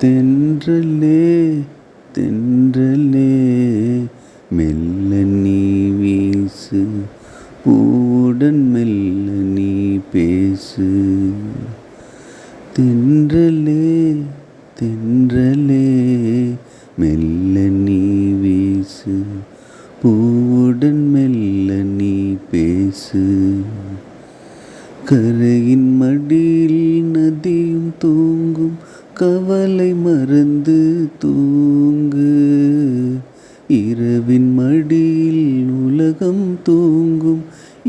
தென்றலே தென்றலே மெல்ல நீ வீசு, பூவுடன் மெல்ல நீ பேசு. தென்றலே தென்றலே மெல்ல நீ வீசு, பூவுடன் மெல்ல நீ பேசு. கரையின் மடியில் நதியும் தூங்கும், கவலை மறந்து தூங்கு. இரவின் மடியில் உலகம் தூங்கும்,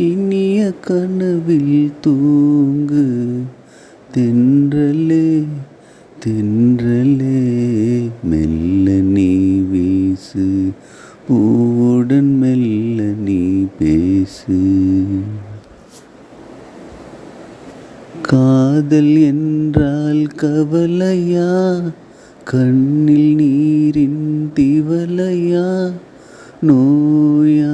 இனிய கனவில் தூங்கு. தென்றலே தென்றலே மெல்ல நீ வீசு, பூவுடன் மெல்ல நீ பேசு. காதல் என்றால் கவலையா, கண்ணில் நீரின் திவலையா? நோயானேன்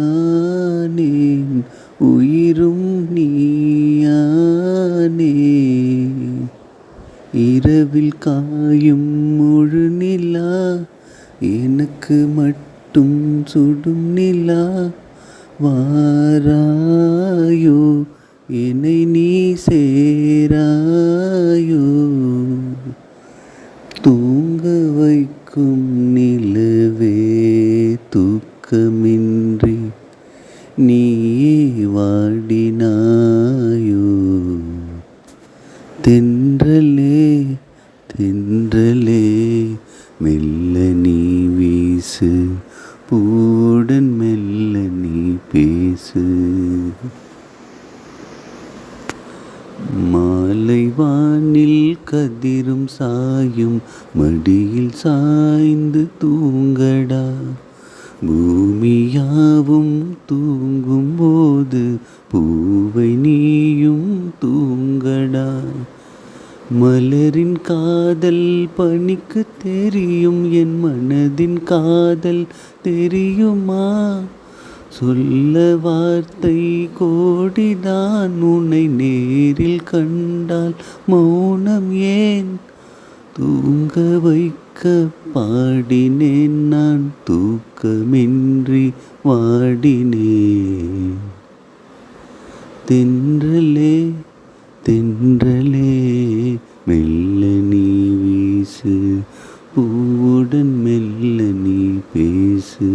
உயிரும் நீயானே. இரவில் காயும் முழு நிலா, எனக்கு மட்டும் சுடும் நிலா. வாராயோ என்னை நீ சேராயோ? தூங்க வைக்கும் நிலவே தூக்கமின்றி நீயே வாடினாயோ? தென்றலே தென்றலே மெல்ல நீ வீசு, பூவுடன் மெல்ல நீ பேசு. மாலை வானில் கதிரும் சாயும், மடியில் சாய்ந்து தூங்கடா. பூமியாவும் தூங்கும் போது பூவை நீயும் தூங்கடா. மலரின் காதல் பனிக்கு தெரியும், என் மனதின் காதல் தெரியுமா? சொல்ல வார்த்தை கோடிதான், உன்னை நேரில் கண்டால் மௌனம் ஏன்? தூங்க வைக்க பாடினேன் நான், தூக்கமின்றி வாடினேன். தென்றலே தென்றலே மெல்ல நீ வீசு, பூவுடன் மெல்ல நீ பேசு.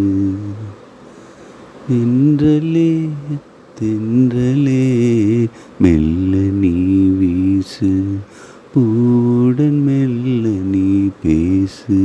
தென்றலே தென்றலே மெல்ல நீ வீசு, பூவுடன் மெல்ல நீ பேசு.